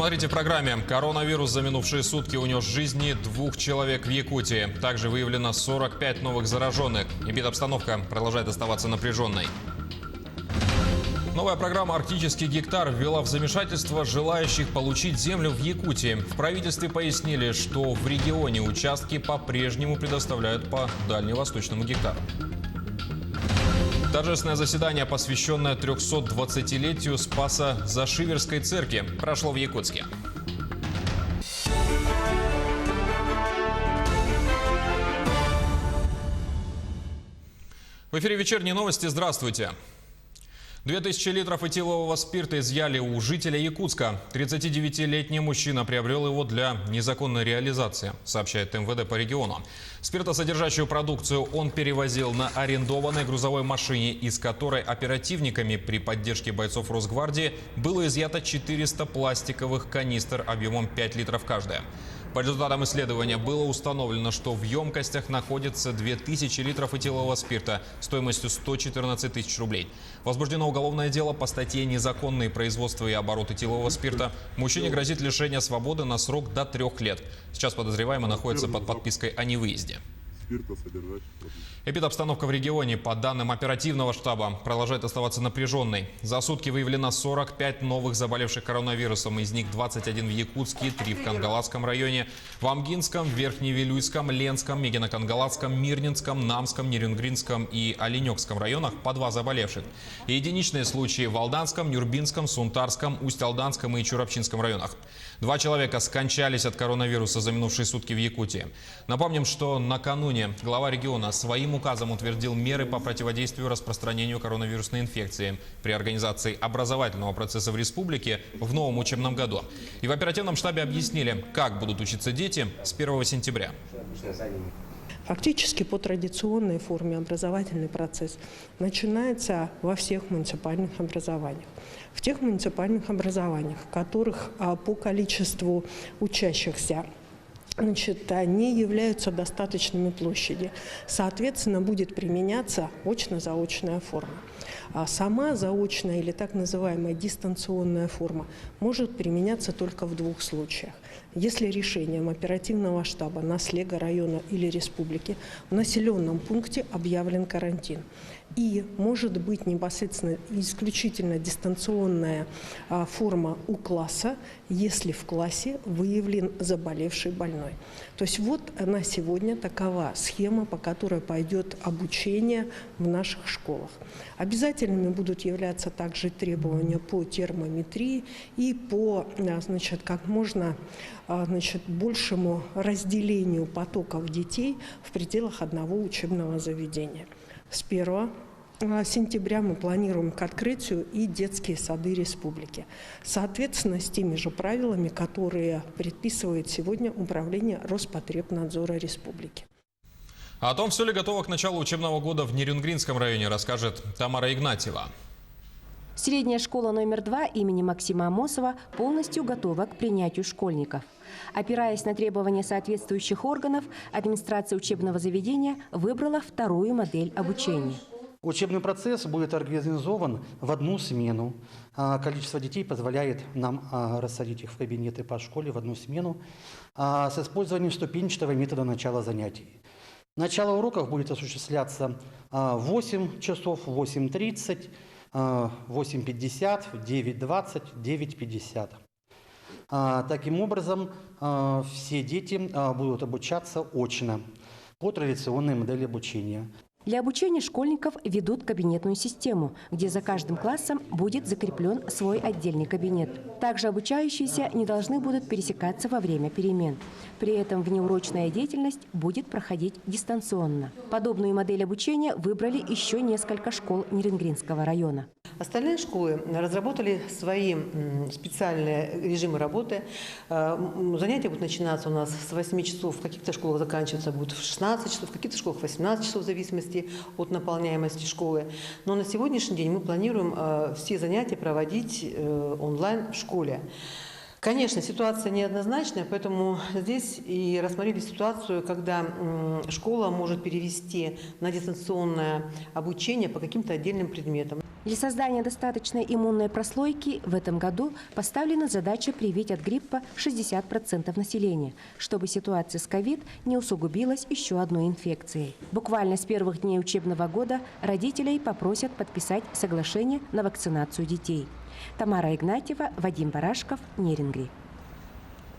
Смотрите в программе. Коронавирус за минувшие сутки унес жизни 2 человек в Якутии. Также выявлено 45 новых зараженных. Эпидобстановка продолжает оставаться напряженной. Новая программа «Арктический гектар» ввела в замешательство желающих получить землю в Якутии. В правительстве пояснили, что в регионе участки по-прежнему предоставляют по дальневосточному гектару. Торжественное заседание, посвященное 320-летию Спасо-Зашиверской церкви, прошло в Якутске. В эфире «Вечерние новости». Здравствуйте. 2000 литров этилового спирта изъяли у жителя Якутска. 39-летний мужчина приобрел его для незаконной реализации, сообщает МВД по региону. Спиртосодержащую продукцию он перевозил на арендованной грузовой машине, из которой оперативниками при поддержке бойцов Росгвардии было изъято 400 пластиковых канистр объемом 5 литров каждая. По результатам исследования было установлено, что в емкостях находится 2000 литров этилового спирта стоимостью 114 тысяч рублей. Возбуждено уголовное дело по статье «Незаконное производство и оборот этилового спирта». Мужчине грозит лишение свободы на срок до 3 лет. Сейчас подозреваемый находится под подпиской о невыезде. Эпидобстановка в регионе, по данным оперативного штаба, продолжает оставаться напряженной. За сутки выявлено 45 новых заболевших коронавирусом, из них 21 в Якутске, 3 в Кангаласском районе, в Амгинском, Верхневилюйском, Ленском, Мегино-Кангаласском, Мирнинском, Намском, Нерюнгринском и Оленёкском районах по 2 заболевших. И единичные случаи в Алданском, Нюрбинском, Сунтарском, Усть-Алданском и Чурапчинском районах. 2 человека скончались от коронавируса за минувшие сутки в Якутии. Напомним, что накануне глава региона своим указом утвердил меры по противодействию распространению коронавирусной инфекции при организации образовательного процесса в республике в новом учебном году. И в оперативном штабе объяснили, как будут учиться дети с 1 сентября. Фактически по традиционной форме образовательный процесс начинается во всех муниципальных образованиях. В тех муниципальных образованиях, в которых по количеству учащихся не являются достаточными площади, соответственно, будет применяться очно-заочная форма. А сама заочная или так называемая дистанционная форма может применяться только в 2 случаях. Если решением оперативного штаба наслега района или республики в населенном пункте объявлен карантин. И может быть непосредственно исключительно дистанционная форма у класса, если в классе выявлен заболевший больной. То есть вот на сегодня такова схема, по которой пойдет обучение в наших школах. Обязательными будут являться также требования по термометрии и по как можно большему разделению потоков детей в пределах одного учебного заведения. С 1 сентября мы планируем к открытию и детские сады республики. Соответственно, с теми же правилами, которые предписывает сегодня Управление Роспотребнадзора республики. О том, все ли готово к началу учебного года в Нерюнгринском районе, расскажет Тамара Игнатьева. Средняя школа номер 2 имени Максима Амосова полностью готова к принятию школьников. Опираясь на требования соответствующих органов, администрация учебного заведения выбрала 2-ю модель обучения. Учебный процесс будет организован в 1 смену. Количество детей позволяет нам рассадить их в кабинеты по школе в 1 смену с использованием ступенчатого метода начала занятий. Начало уроков будет осуществляться в 8 часов, 8:30, 8:50, 9:20, 9:50. Таким образом, все дети будут обучаться очно по традиционной модели обучения. Для обучения школьников ведут кабинетную систему, где за каждым классом будет закреплен свой отдельный кабинет. Также обучающиеся не должны будут пересекаться во время перемен. При этом внеурочная деятельность будет проходить дистанционно. Подобную модель обучения выбрали еще несколько школ Нерюнгринского района. Остальные школы разработали свои специальные режимы работы. Занятия будут начинаться у нас с 8 часов, в каких-то школах заканчиваться будут в 16 часов, в каких-то школах 18 часов, в зависимости от наполняемости школы. Но на сегодняшний день мы планируем все занятия проводить онлайн в школе. Конечно, ситуация неоднозначная, поэтому здесь и рассмотрели ситуацию, когда школа может перевести на дистанционное обучение по каким-то отдельным предметам. Для создания достаточной иммунной прослойки в этом году поставлена задача привить от гриппа 60% населения, чтобы ситуация с ковид не усугубилась еще одной инфекцией. Буквально с первых дней учебного года родителей попросят подписать соглашение на вакцинацию детей. Тамара Игнатьева, Вадим Барашков, Нерингри.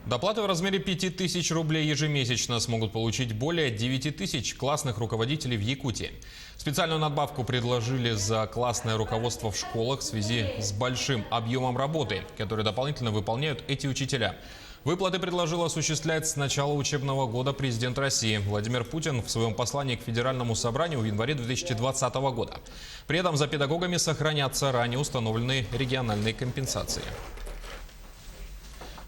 Доплаты в размере 5000 рублей ежемесячно смогут получить более 9000 классных руководителей в Якутии. Специальную надбавку предложили за классное руководство в школах в связи с большим объемом работы, который дополнительно выполняют эти учителя. Выплаты предложил осуществлять с начала учебного года президент России Владимир Путин в своем послании к Федеральному собранию в январе 2020 года. При этом за педагогами сохранятся ранее установленные региональные компенсации.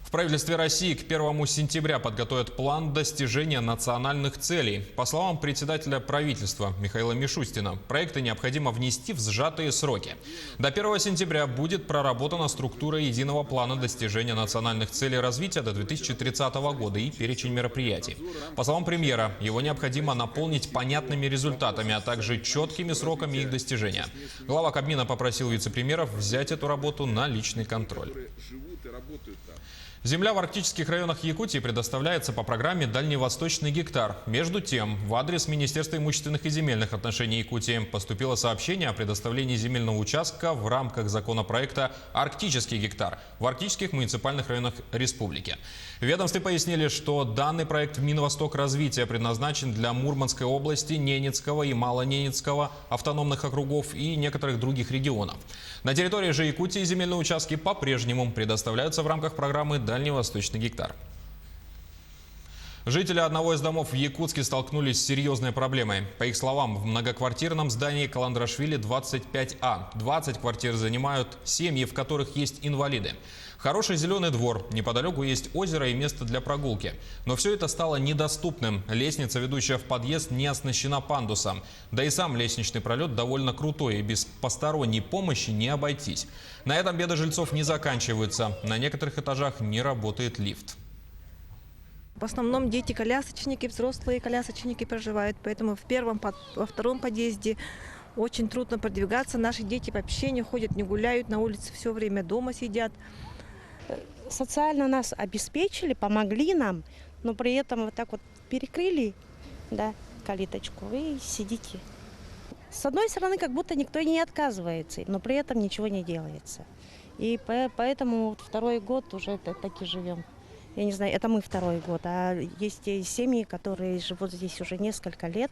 В правительстве России к 1 сентября подготовят план достижения национальных целей. По словам председателя правительства Михаила Мишустина, проекты необходимо внести в сжатые сроки. До 1 сентября будет проработана структура единого плана достижения национальных целей развития до 2030 года и перечень мероприятий. По словам премьера, его необходимо наполнить понятными результатами, а также четкими сроками их достижения. Глава Кабмина попросил вице-премьеров взять эту работу на личный контроль. Земля в арктических районах Якутии предоставляется по программе «Дальневосточный гектар». Между тем, в адрес Министерства имущественных и земельных отношений Якутии поступило сообщение о предоставлении земельного участка в рамках законопроекта «Арктический гектар» в арктических муниципальных районах республики. В ведомстве пояснили, что данный проект в Минвосток развития предназначен для Мурманской области, Ненецкого и Малоненецкого автономных округов и некоторых других регионов. На территории же Якутии земельные участки по-прежнему предоставляются в рамках программы «Дальневосточный гектар». Жители одного из домов в Якутске столкнулись с серьезной проблемой. По их словам, в многоквартирном здании Каландрашвили 25А 20 квартир занимают семьи, в которых есть инвалиды. Хороший зеленый двор, неподалеку есть озеро и место для прогулки. Но все это стало недоступным. Лестница, ведущая в подъезд, не оснащена пандусом. Да и сам лестничный пролет довольно крутой, и без посторонней помощи не обойтись. На этом беды жильцов не заканчиваются. На некоторых этажах не работает лифт. В основном дети-колясочники, взрослые колясочники проживают, поэтому в первом, во втором подъезде очень трудно продвигаться. Наши дети вообще не ходят, не гуляют, на улице все время дома сидят. Социально нас обеспечили, помогли нам, но при этом вот так вот перекрыли, да, калиточку и сидите. С одной стороны, как будто никто не отказывается, но при этом ничего не делается. И поэтому вот второй год уже таки живем. Я не знаю, это мы второй год, а есть и семьи, которые живут здесь уже несколько лет.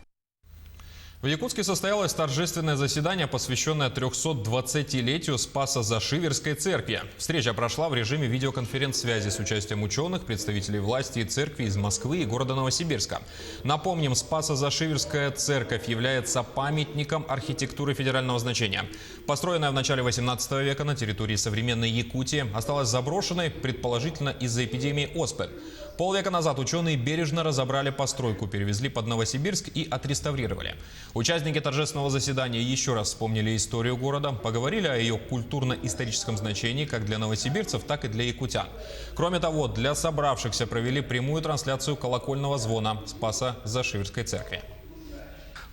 В Якутске состоялось торжественное заседание, посвященное 320-летию Спасо-Зашиверской церкви. Встреча прошла в режиме видеоконференц-связи с участием ученых, представителей власти и церкви из Москвы и города Новосибирска. Напомним, Спасо-Зашиверская церковь является памятником архитектуры федерального значения. Построенная в начале 18 века на территории современной Якутии, осталась заброшенной, предположительно из-за эпидемии оспы. Полвека назад ученые бережно разобрали постройку, перевезли под Новосибирск и отреставрировали. Участники торжественного заседания еще раз вспомнили историю города, поговорили о ее культурно-историческом значении как для новосибирцев, так и для якутян. Кроме того, для собравшихся провели прямую трансляцию колокольного звона Спасо-Зашиверской церкви.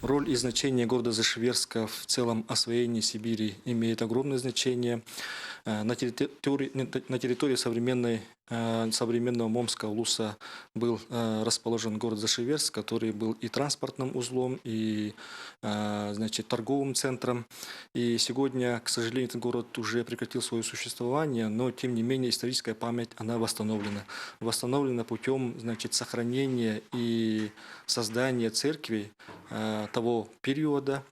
Роль и значение города Зашиверска в целом освоении Сибири имеет огромное значение. На территории современного Момского улуса был расположен город Зашиверск, который был и транспортным узлом, и торговым центром. И сегодня, к сожалению, этот город уже прекратил свое существование, но тем не менее историческая память она восстановлена. Восстановлена путем сохранения и создания церкви того периода.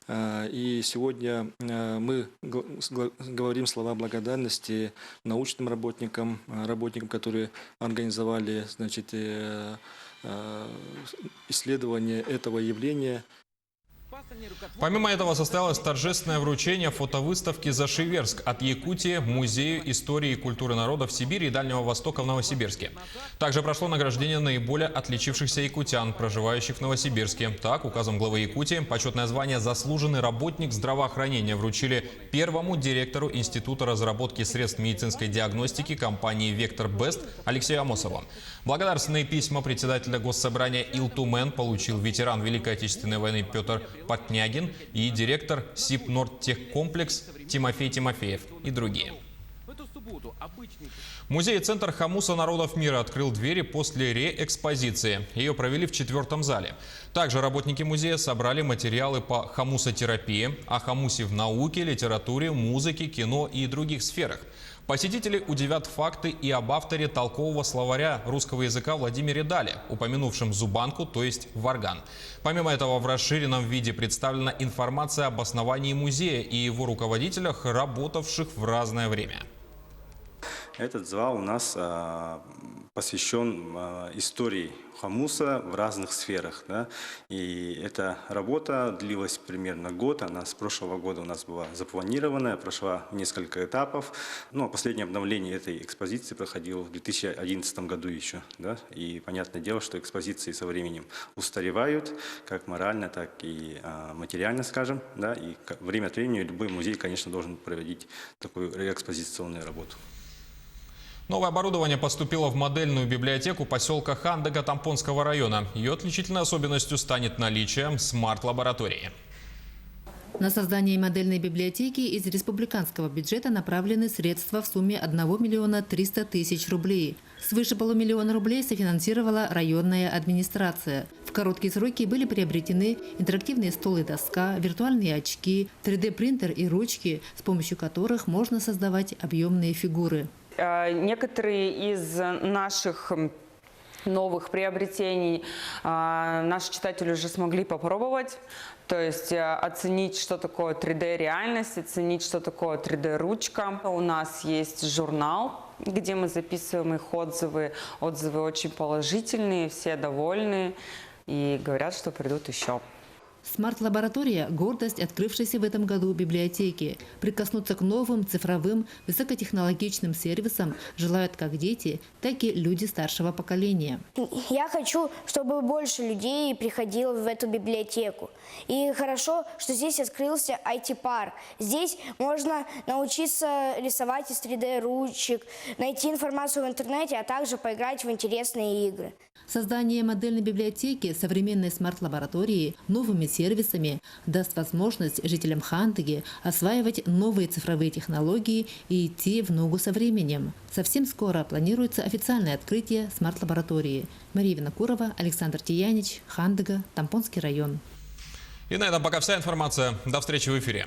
И сегодня мы говорим слова благодарности научным работникам, которые организовали исследование этого явления. Помимо этого состоялось торжественное вручение фотовыставки «Зашиверск. От Якутии Музею истории и культуры народов Сибири и Дальнего Востока в Новосибирске». Также прошло награждение наиболее отличившихся якутян, проживающих в Новосибирске. Так, указом главы Якутии почетное звание «Заслуженный работник здравоохранения» вручили первому директору Института разработки средств медицинской диагностики компании «Вектор Бест» Алексею Амосову. Благодарственные письма председателя Госсобрания Ил Тумен получил ветеран Великой Отечественной войны Петр Патнягин и директор Сибнордтехкомплекс Тимофей Тимофеев и другие. Музей-центр «Хамуса народов мира» открыл двери после реэкспозиции. Ее провели в 4-м зале. Также работники музея собрали материалы по хамусотерапии, о хамусе в науке, литературе, музыке, кино и других сферах. Посетители удивят факты и об авторе толкового словаря русского языка Владимире Дале, упомянувшем зубанку, то есть варган. Помимо этого, в расширенном виде представлена информация об основании музея и его руководителях, работавших в разное время. Этот зал у нас посвящен истории хамуса в разных сферах. Да? И эта работа длилась примерно год. Она с прошлого года у нас была запланированная, прошла несколько этапов. Ну, а последнее обновление этой экспозиции проходило в 2011 году еще. Да? И понятное дело, что экспозиции со временем устаревают, как морально, так и материально, скажем. Да? И время от времени любой музей, конечно, должен проводить такую реэкспозиционную работу. Новое оборудование поступило в модельную библиотеку поселка Хандыга Тампонского района. Ее отличительной особенностью станет наличие смарт-лаборатории. На создание модельной библиотеки из республиканского бюджета направлены средства в сумме 1 300 000 рублей. Свыше $500 000 рублей софинансировала районная администрация. В короткие сроки были приобретены интерактивные стол и доска, виртуальные очки, 3D-принтер и ручки, с помощью которых можно создавать объемные фигуры. Некоторые из наших новых приобретений наши читатели уже смогли попробовать, то есть оценить, что такое 3D-реальность, оценить, что такое 3D-ручка. У нас есть журнал, где мы записываем их отзывы. Отзывы очень положительные, все довольны и говорят, что придут еще. Смарт-лаборатория – гордость открывшейся в этом году библиотеки. Прикоснуться к новым, цифровым, высокотехнологичным сервисам желают как дети, так и люди старшего поколения. Я хочу, чтобы больше людей приходило в эту библиотеку. И хорошо, что здесь открылся IT-парк. Здесь можно научиться рисовать из 3D-ручек, найти информацию в интернете, а также поиграть в интересные игры. Создание модельной библиотеки, современной смарт-лаборатории, новыми сервисами даст возможность жителям Хандыги осваивать новые цифровые технологии и идти в ногу со временем. Совсем скоро планируется официальное открытие смарт-лаборатории. Мария Винокурова, Александр Тиянич, Хандыга, Тампонский район. И на этом пока вся информация. До встречи в эфире.